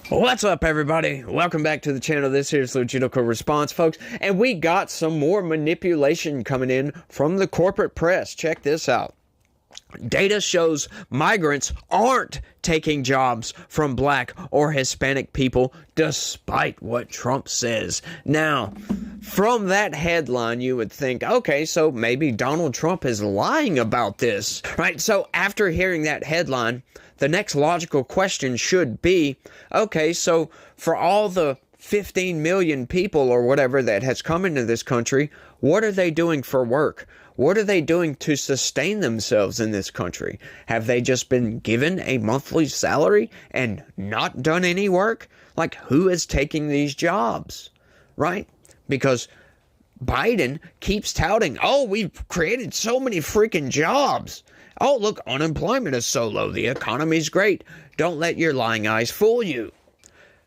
What's up, everybody? Welcome back to the channel. This here's Logical Response, folks. And we got some more manipulation coming in from the corporate press. Check this out. Data shows migrants aren't taking jobs from black or Hispanic people, despite what Trump says. Now, from that headline, you would think, okay, so maybe Donald Trump is lying about this, right? So after hearing that headline, the next logical question should be, okay, so for all the 15 million people or whatever that has come into this country, what are they doing for work? What are they doing to sustain themselves in this country? Have they just been given a monthly salary and not done any work? Like, who is taking these jobs, right? Because Biden keeps touting, oh, we've created so many freaking jobs. Oh, look, unemployment is so low. The economy's great. Don't let your lying eyes fool you.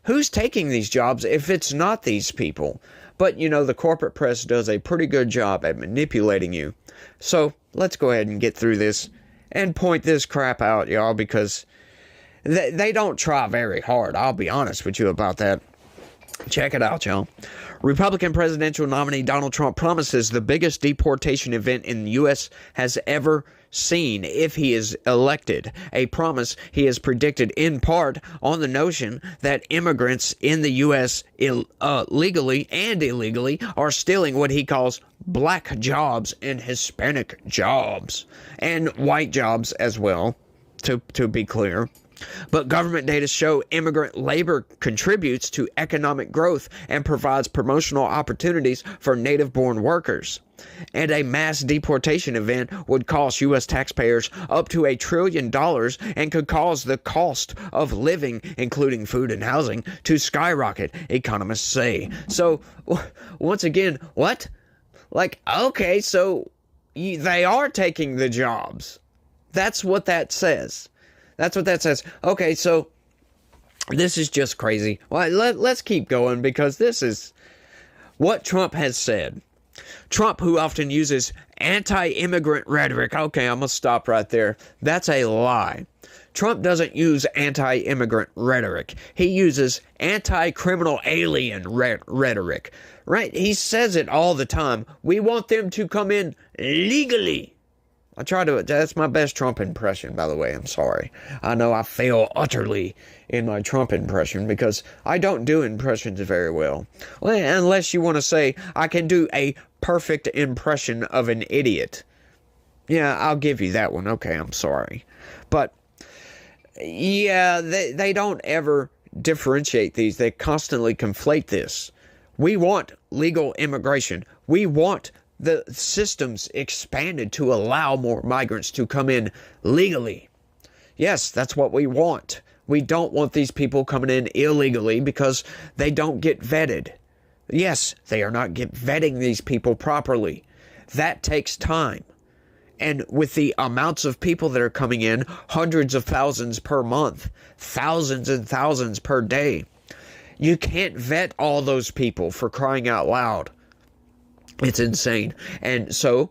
Who's taking these jobs if it's not these people? But, you know, the corporate press does a pretty good job at manipulating you. So let's go ahead and get through this and point this crap out, y'all, because they don't try very hard. I'll be honest with you about that. Check it out, y'all. Republican presidential nominee Donald Trump promises the biggest deportation event in the U.S. has ever seen if he is elected. A promise he has predicted in part on the notion that immigrants in the U.S. legally and illegally are stealing what he calls black jobs and Hispanic jobs and white jobs as well, to be clear. But government data show immigrant labor contributes to economic growth and provides promotional opportunities for native-born workers. And a mass deportation event would cost U.S. taxpayers up to $1 trillion and could cause the cost of living, including food and housing, to skyrocket, economists say. So, once again, what? Like, okay, so they are taking the jobs. That's what that says. That's what that says. Okay, so this is just crazy. Well, let's keep going because this is what Trump has said. Trump, who often uses anti-immigrant rhetoric. Okay, I'm going to stop right there. That's a lie. Trump doesn't use anti-immigrant rhetoric. He uses anti-criminal alien rhetoric. Right? He says it all the time. We want them to come in legally. That's my best Trump impression, by the way. I'm sorry. I know I fail utterly in my Trump impression because I don't do impressions very well. Well, unless you want to say I can do a perfect impression of an idiot. Yeah, I'll give you that one. Okay, I'm sorry. But, yeah, they don't ever differentiate these. They constantly conflate this. We want legal immigration. We want the systems expanded to allow more migrants to come in legally. Yes, that's what we want. We don't want these people coming in illegally because they don't get vetted. Yes, they are not vetting these people properly. That takes time. And with the amounts of people that are coming in, hundreds of thousands per month, thousands and thousands per day, you can't vet all those people, for crying out loud. It's insane. And so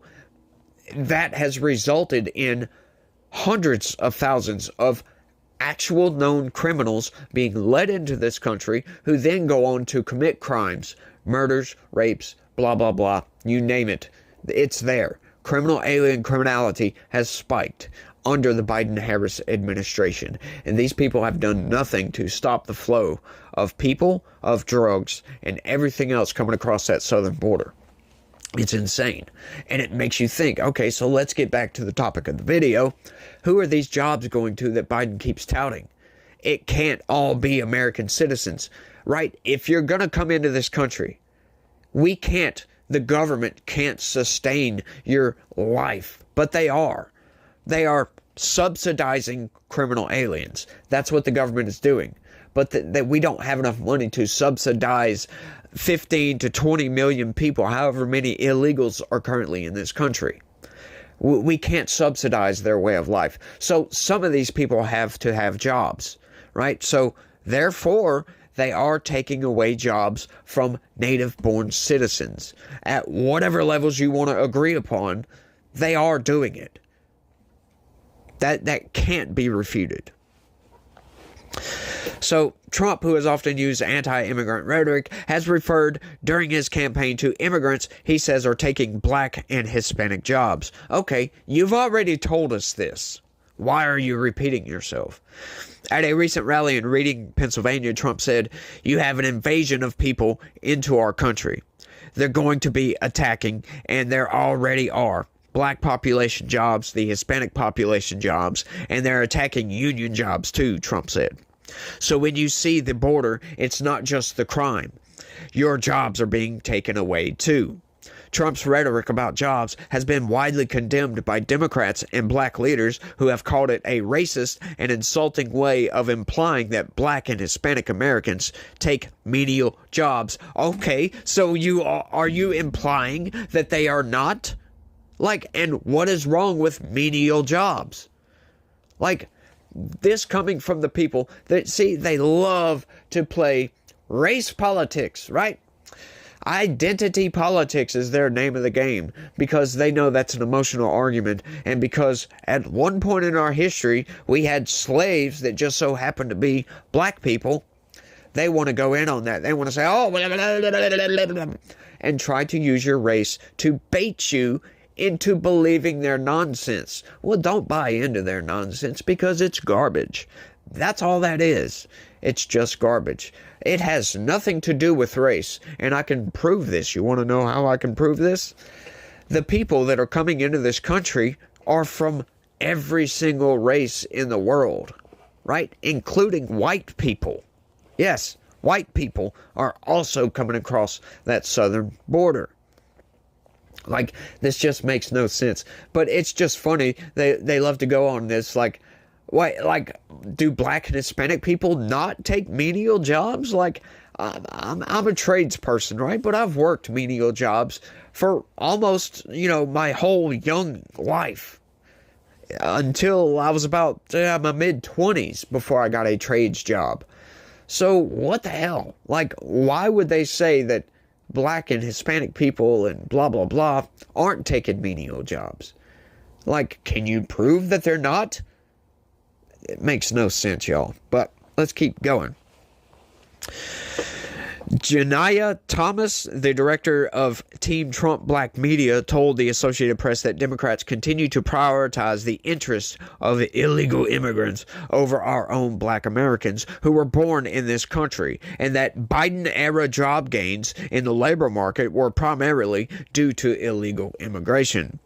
that has resulted in hundreds of thousands of actual known criminals being led into this country who then go on to commit crimes, murders, rapes, blah, blah, blah. You name it. It's there. Criminal alien criminality has spiked under the Biden-Harris administration. And these people have done nothing to stop the flow of people, of drugs, and everything else coming across that southern border. It's insane. And it makes you think, okay, so let's get back to the topic of the video. Who are these jobs going to that Biden keeps touting? It can't all be American citizens, right? If you're going to come into this country, the government can't sustain your life, but they are. They are subsidizing criminal aliens. That's what the government is doing. But that we don't have enough money to subsidize 15 to 20 million people, however many illegals are currently in this country. We can't subsidize their way of life. So some of these people have to have jobs, right? So therefore, they are taking away jobs from native-born citizens. At whatever levels you want to agree upon, they are doing it. That can't be refuted. So Trump, who has often used anti-immigrant rhetoric, has referred during his campaign to immigrants he says are taking black and Hispanic jobs. Okay, you've already told us this. Why are you repeating yourself? At a recent rally in Reading, Pennsylvania, Trump said, "You have an invasion of people into our country. They're going to be attacking, and there already are. Black population jobs, the Hispanic population jobs, and they're attacking union jobs too," Trump said. So when you see the border, it's not just the crime. Your jobs are being taken away too. Trump's rhetoric about jobs has been widely condemned by Democrats and black leaders who have called it a racist and insulting way of implying that black and Hispanic Americans take menial jobs. Okay, so are you implying that they are not? And what is wrong with menial jobs? This coming from the people that, see, they love to play race politics, right? Identity politics is their name of the game because they know that's an emotional argument, and because at one point in our history we had slaves that just so happened to be black people. They want to go in on that. They want to say, oh, blah, blah, blah, blah, blah, and try to use your race to bait you into believing their nonsense. Well, don't buy into their nonsense because it's garbage. That's all that is. It's just garbage. It has nothing to do with race, and I can prove this. You want to know how I can prove this? The people that are coming into this country are from every single race in the world, right? Including white people. Yes, white people are also coming across that southern border. This just makes no sense. But it's just funny. They love to go on this, why, do black and Hispanic people not take menial jobs? I'm a tradesperson, right? But I've worked menial jobs for almost, my whole young life. Until I was about my mid-20s before I got a trades job. So what the hell? Why would they say that black and Hispanic people and blah, blah, blah aren't taking menial jobs? Can you prove that they're not? It makes no sense, y'all. But let's keep going. Janiyah Thomas, the director of Team Trump Black Media, told the Associated Press that Democrats continue to prioritize the interests of illegal immigrants over our own black Americans who were born in this country, and that Biden-era job gains in the labor market were primarily due to illegal immigration.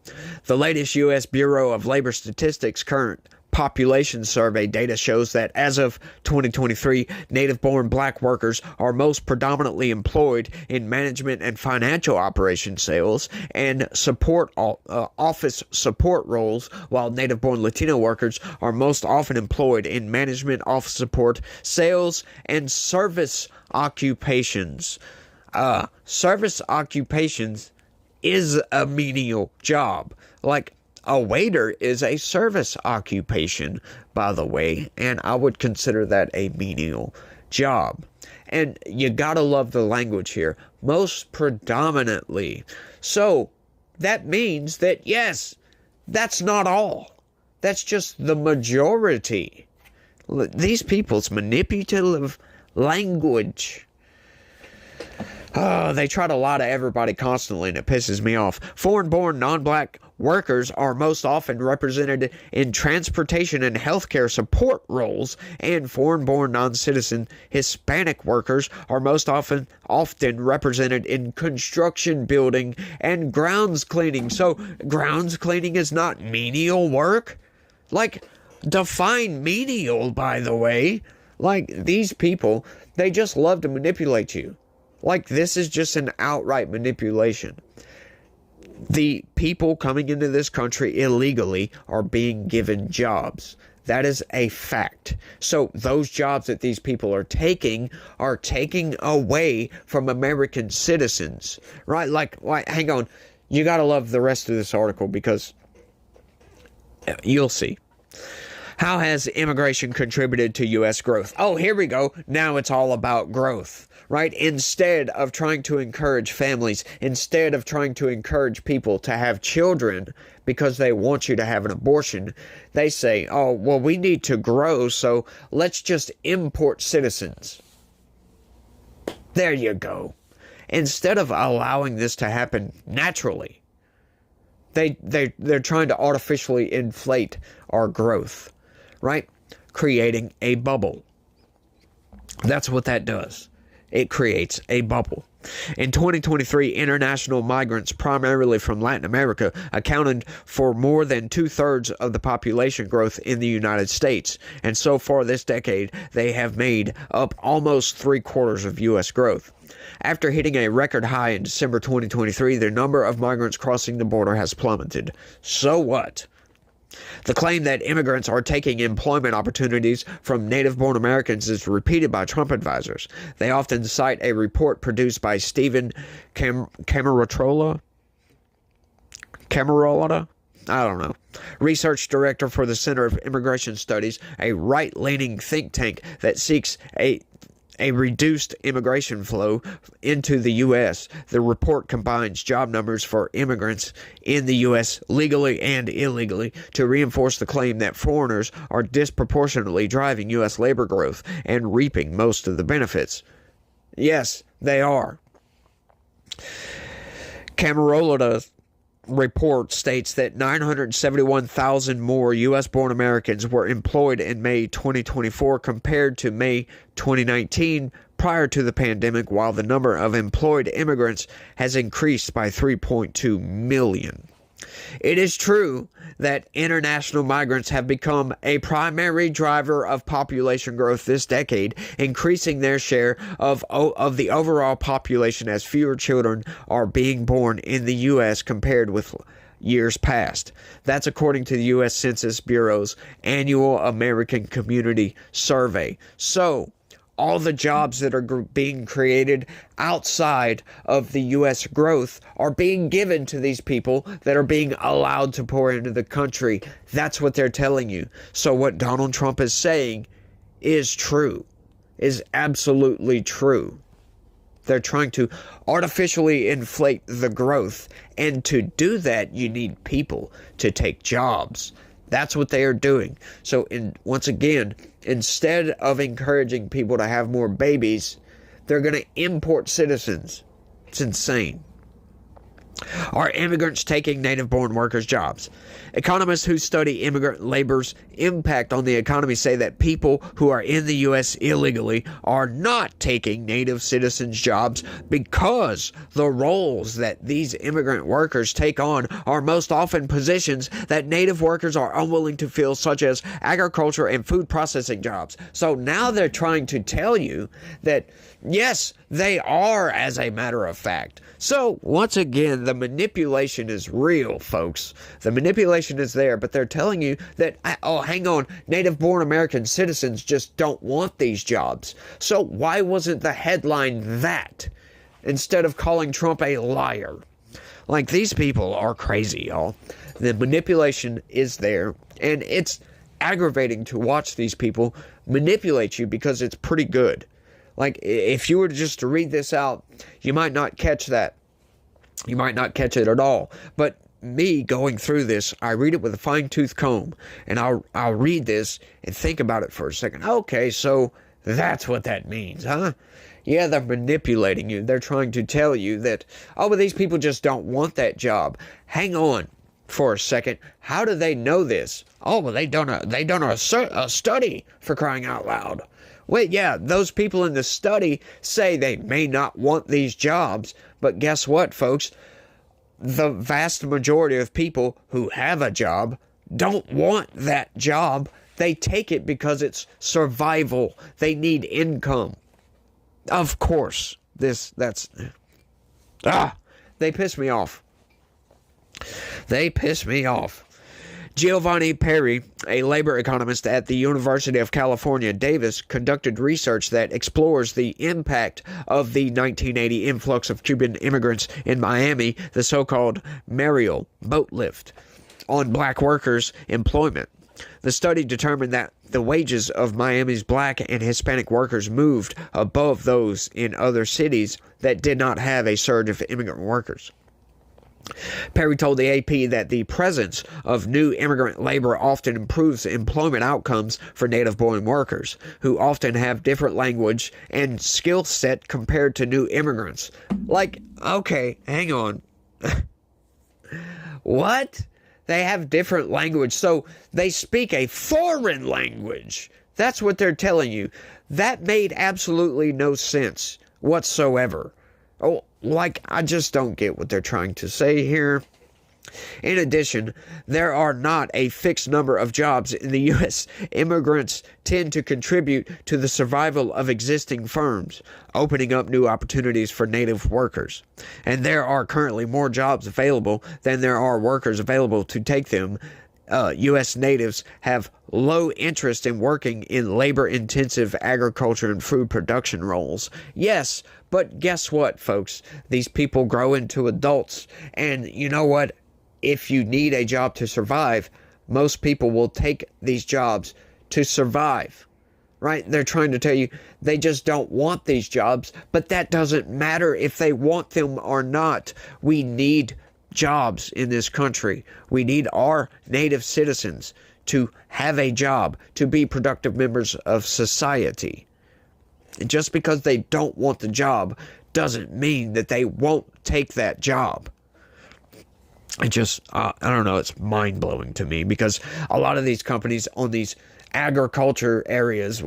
The latest U.S. Bureau of Labor Statistics current population survey data shows that as of 2023, native-born black workers are most predominantly employed in management and financial operation sales and support office support roles, while native-born Latino workers are most often employed in management, office support, sales, and service occupations. Service occupations is a menial job. A waiter is a service occupation, by the way, and I would consider that a menial job. And you gotta love the language here. Most predominantly. So that means that, yes, that's not all. That's just the majority. These people's manipulative language. Oh, they try to lie to everybody constantly, and it pisses me off. Foreign-born, non-black workers are most often represented in transportation and healthcare support roles, and foreign-born, non-citizen Hispanic workers are most often represented in construction, building, and grounds cleaning. So, grounds cleaning is not menial work? Define menial, by the way. These people, they just love to manipulate you. This is just an outright manipulation. The people coming into this country illegally are being given jobs. That is a fact. So those jobs that these people are taking away from American citizens, right? Hang on. You got to love the rest of this article because you'll see. How has immigration contributed to U.S. growth? Oh, here we go. Now it's all about growth, right? Instead of trying to encourage families, instead of trying to encourage people to have children because they want you to have an abortion, they say, oh, well, we need to grow, so let's just import citizens. There you go. Instead of allowing this to happen naturally, they're trying to artificially inflate our growth, right? Creating a bubble. That's what that does. It creates a bubble. In 2023, international migrants, primarily from Latin America, accounted for more than 2/3 of the population growth in the United States. And so far this decade, they have made up almost 3/4 of U.S. growth. After hitting a record high in December 2023, the number of migrants crossing the border has plummeted. So what? The claim that immigrants are taking employment opportunities from native-born Americans is repeated by Trump advisors. They often cite a report produced by Stephen Camarota? I don't know. Research director for the Center of Immigration Studies, a right-leaning think tank that seeks a reduced immigration flow into the U.S. The report combines job numbers for immigrants in the U.S. legally and illegally to reinforce the claim that foreigners are disproportionately driving U.S. labor growth and reaping most of the benefits. Yes, they are. Camarola's report states that 971,000 more U.S.-born Americans were employed in May 2024 compared to May 2019 prior to the pandemic, while the number of employed immigrants has increased by 3.2 million. It is true that international migrants have become a primary driver of population growth this decade, increasing their share of the overall population as fewer children are being born in the U.S. compared with years past. That's according to the U.S. Census Bureau's annual American Community Survey. So, all the jobs that are being created outside of the U.S. growth are being given to these people that are being allowed to pour into the country. That's what they're telling you. So what Donald Trump is saying is true, is absolutely true. They're trying to artificially inflate the growth. And to do that, you need people to take jobs. That's what they are doing. So once again, instead of encouraging people to have more babies, they're going to import citizens. It's insane. Are immigrants taking native-born workers' jobs? Economists who study immigrant labor's impact on the economy say that people who are in the U.S. illegally are not taking native citizens' jobs because the roles that these immigrant workers take on are most often positions that native workers are unwilling to fill, such as agriculture and food processing jobs. So now they're trying to tell you that, yes, they are, as a matter of fact. So, once again, the manipulation is real, folks. The manipulation is there, but they're telling you that, oh, hang on, native-born American citizens just don't want these jobs. So, why wasn't the headline that, instead of calling Trump a liar? Like, these people are crazy, y'all. The manipulation is there, and it's aggravating to watch these people manipulate you because it's pretty good. Like, if you were just to read this out, you might not catch that. You might not catch it at all. But me going through this, I read it with a fine-tooth comb. And I'll read this and think about it for a second. Okay, so that's what that means, huh? Yeah, they're manipulating you. They're trying to tell you that, oh, but these people just don't want that job. Hang on for a second. How do they know this? Oh, well, they done a study, for crying out loud. Wait, yeah, those people in the study say they may not want these jobs, but guess what, folks? The vast majority of people who have a job don't want that job. They take it because it's survival. They need income. Of course, they piss me off. They piss me off. Giovanni Perry, a labor economist at the University of California, Davis, conducted research that explores the impact of the 1980 influx of Cuban immigrants in Miami, the so-called Mariel boat lift, on black workers' employment. The study determined that the wages of Miami's black and Hispanic workers moved above those in other cities that did not have a surge of immigrant workers. Perry told the AP that the presence of new immigrant labor often improves employment outcomes for native-born workers, who often have different language and skill set compared to new immigrants. Like, okay, hang on. What? They have different language, so they speak a foreign language. That's what they're telling you. That made absolutely no sense whatsoever. Oh, like, I just don't get what they're trying to say here. In addition, there are not a fixed number of jobs in the U.S. Immigrants tend to contribute to the survival of existing firms, opening up new opportunities for native workers. And there are currently more jobs available than there are workers available to take them. U.S. natives have low interest in working in labor-intensive agriculture and food production roles. Yes, but guess what, folks? These people grow into adults, and you know what? If you need a job to survive, most people will take these jobs to survive, right? They're trying to tell you they just don't want these jobs, but that doesn't matter if they want them or not. We need jobs in this country. We need our native citizens to have a job, to be productive members of society. And just because they don't want the job doesn't mean that they won't take that job. I don't know, it's mind-blowing to me, because a lot of these companies on these agriculture areas,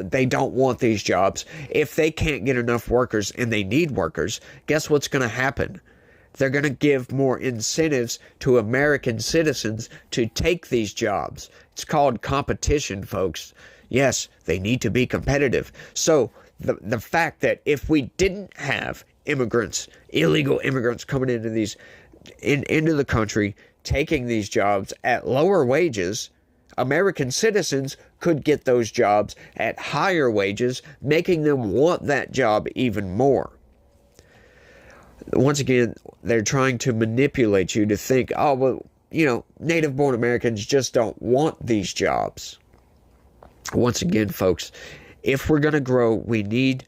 they don't want these jobs. If they can't get enough workers and they need workers, guess what's going to happen? They're going to give more incentives to American citizens to take these jobs. It's called competition, folks. Yes, they need to be competitive. So the fact that if we didn't have immigrants, illegal immigrants coming into the country, taking these jobs at lower wages, American citizens could get those jobs at higher wages, making them want that job even more. Once again, they're trying to manipulate you to think, oh, well, you know, native-born Americans just don't want these jobs. Once again, folks, if we're going to grow, we need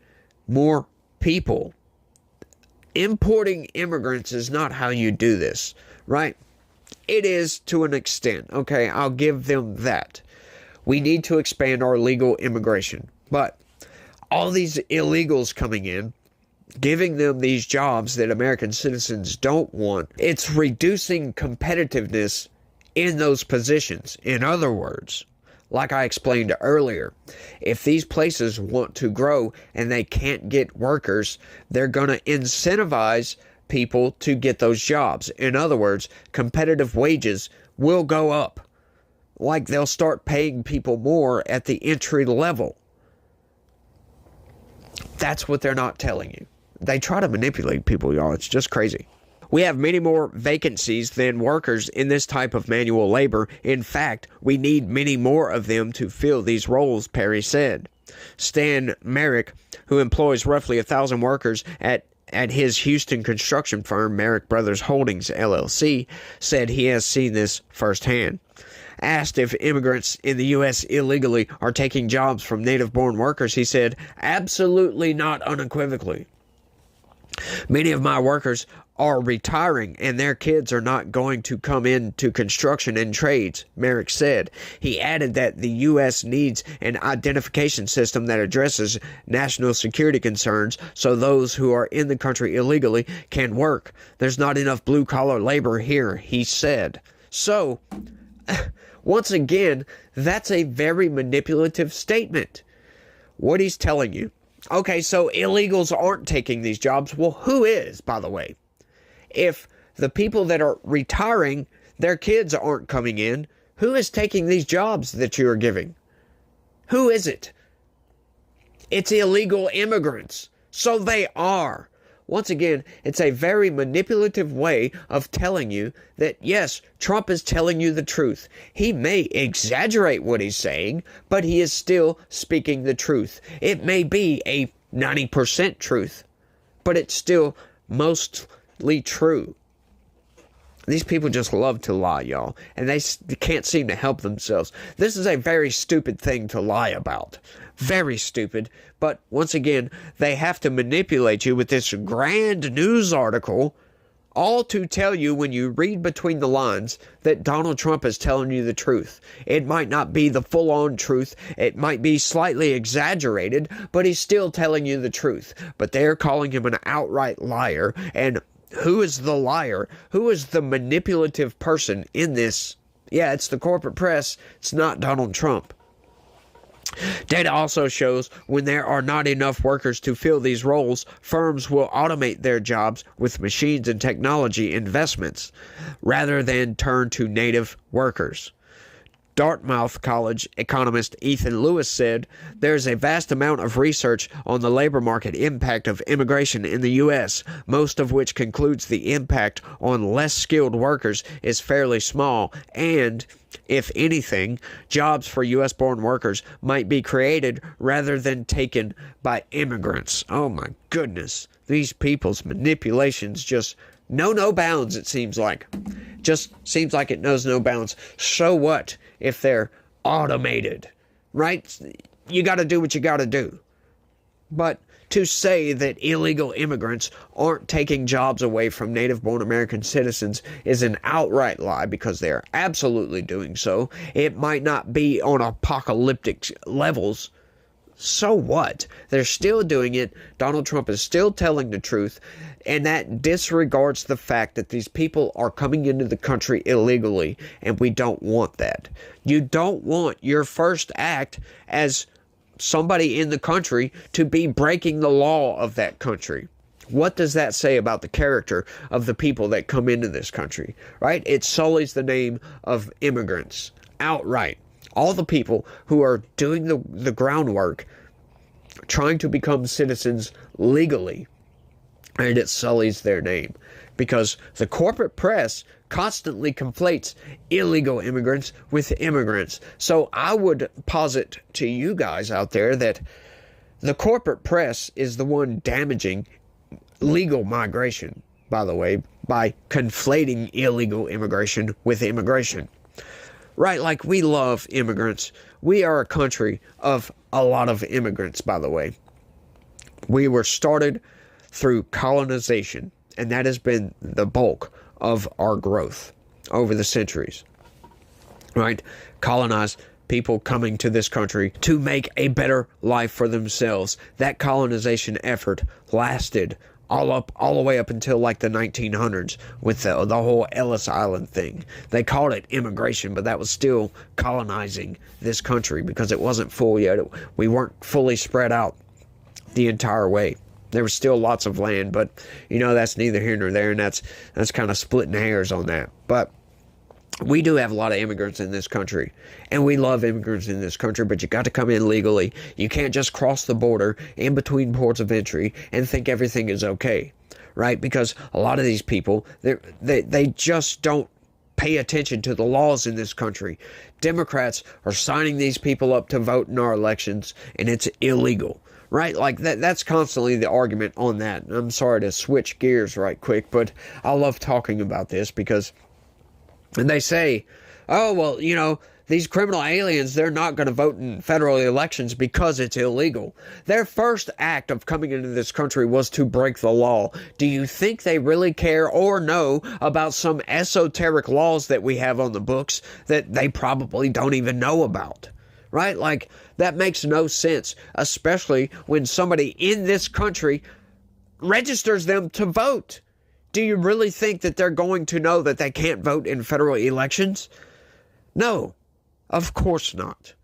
more people. Importing immigrants is not how you do this, right? It is to an extent, okay? I'll give them that. We need to expand our legal immigration. But all these illegals coming in, giving them these jobs that American citizens don't want, it's reducing competitiveness in those positions. In other words, like I explained earlier, if these places want to grow and they can't get workers, they're going to incentivize people to get those jobs. In other words, competitive wages will go up. Like, they'll start paying people more at the entry level. That's what they're not telling you. They try to manipulate people, y'all. It's just crazy. We have many more vacancies than workers in this type of manual labor. In fact, we need many more of them to fill these roles, Perry said. Stan Merrick, who employs roughly 1,000 workers at his Houston construction firm, Merrick Brothers Holdings, LLC, said he has seen this firsthand. Asked if immigrants in the U.S. illegally are taking jobs from native-born workers, he said, "Absolutely not, unequivocally. Many of my workers are retiring and their kids are not going to come into construction and trades," Merrick said. He added that the U.S. needs an identification system that addresses national security concerns so those who are in the country illegally can work. There's not enough blue-collar labor here, he said. So, once again, that's a very manipulative statement. What he's telling you. Okay, so illegals aren't taking these jobs. Well, who is, by the way? If the people that are retiring, their kids aren't coming in, who is taking these jobs that you are giving? Who is it? It's illegal immigrants. So they are. Once again, it's a very manipulative way of telling you that, yes, Trump is telling you the truth. He may exaggerate what he's saying, but he is still speaking the truth. It may be a 90% truth, but it's still mostly true. These people just love to lie, y'all, and they can't seem to help themselves. This is a very stupid thing to lie about. Very stupid. But once again, they have to manipulate you with this grand news article, all to tell you, when you read between the lines, that Donald Trump is telling you the truth. It might not be the full-on truth. It might be slightly exaggerated, but he's still telling you the truth. But they're calling him an outright liar, and who is the liar? Who is the manipulative person in this? Yeah, it's the corporate press. It's not Donald Trump. Data also shows when there are not enough workers to fill these roles, firms will automate their jobs with machines and technology investments rather than turn to native workers. Dartmouth College economist Ethan Lewis said, "There's a vast amount of research on the labor market impact of immigration in the U.S., most of which concludes the impact on less skilled workers is fairly small, and, if anything, jobs for U.S.-born workers might be created rather than taken by immigrants." Oh my goodness. These people's manipulations just know no bounds, it seems like. Just seems like it knows no bounds. So what if they're automated, right? You got to do what you got to do. But to say that illegal immigrants aren't taking jobs away from native-born American citizens is an outright lie, because they are absolutely doing so. It might not be on apocalyptic levels. So what? They're still doing it. Donald Trump is still telling the truth, and that disregards the fact that these people are coming into the country illegally, and we don't want that. You don't want your first act as somebody in the country to be breaking the law of that country. What does that say about the character of the people that come into this country, right? It sullies the name of immigrants outright. All the people who are doing the groundwork, trying to become citizens legally, and it sullies their name. Because the corporate press constantly conflates illegal immigrants with immigrants. So I would posit to you guys out there that the corporate press is the one damaging legal migration, by the way, by conflating illegal immigration with immigration. Right, like we love immigrants. We are a country of a lot of immigrants, by the way. We were started through colonization, and that has been the bulk of our growth over the centuries. Right? Colonized people coming to this country to make a better life for themselves. That colonization effort lasted all the way up until like the 1900s with the whole Ellis Island thing. They called it immigration, but that was still colonizing this country because it wasn't full yet. We weren't fully spread out the entire way. There was still lots of land, but you know, that's neither here nor there, and that's kind of splitting hairs on that. But we do have a lot of immigrants in this country, and we love immigrants in this country, but you got to come in legally. You can't just cross the border in between ports of entry and think everything is okay, right? Because a lot of these people, they just don't pay attention to the laws in this country. Democrats are signing these people up to vote in our elections, and it's illegal. Right? Like that's constantly the argument on that. I'm sorry to switch gears right quick, but I love talking about this because and they say, oh, well, you know, these criminal aliens, they're not going to vote in federal elections because it's illegal. Their first act of coming into this country was to break the law. Do you think they really care or know about some esoteric laws that we have on the books that they probably don't even know about? Right? Like, that makes no sense, especially when somebody in this country registers them to vote. Do you really think that they're going to know that they can't vote in federal elections? No, of course not.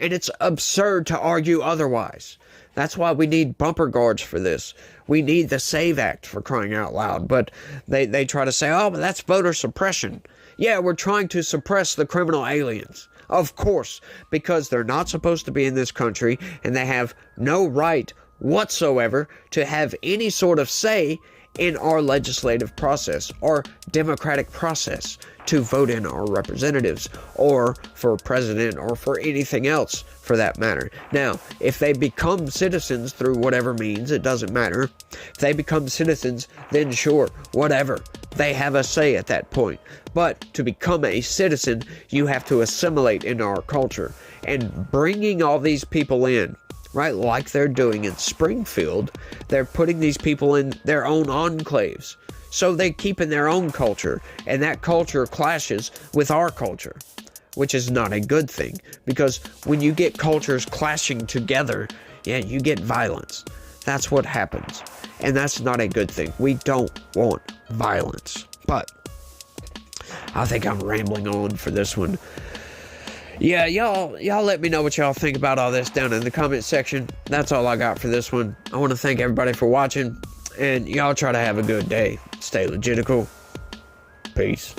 And it's absurd to argue otherwise. That's why we need bumper guards for this. We need the SAVE Act, for crying out loud. But they try to say, oh, but that's voter suppression. Yeah, we're trying to suppress the criminal aliens. Of course, because they're not supposed to be in this country, and they have no right whatsoever to have any sort of say in our legislative process, our democratic process, to vote in our representatives, or for president, or for anything else for that matter. Now, if they become citizens through whatever means, it doesn't matter. If they become citizens, then sure, whatever. They have a say at that point. But to become a citizen, you have to assimilate into our culture. And bringing all these people in, right, like they're doing in Springfield, they're putting these people in their own enclaves. So they keep in their own culture, and that culture clashes with our culture, which is not a good thing, because when you get cultures clashing together, yeah, you get violence. That's what happens, and that's not a good thing. We don't want violence. But I think I'm rambling on for this one. Yeah, y'all let me know what y'all think about all this down in the comment section. That's all I got for this one. I want to thank everybody for watching, and y'all try to have a good day. Stay legitical. Peace.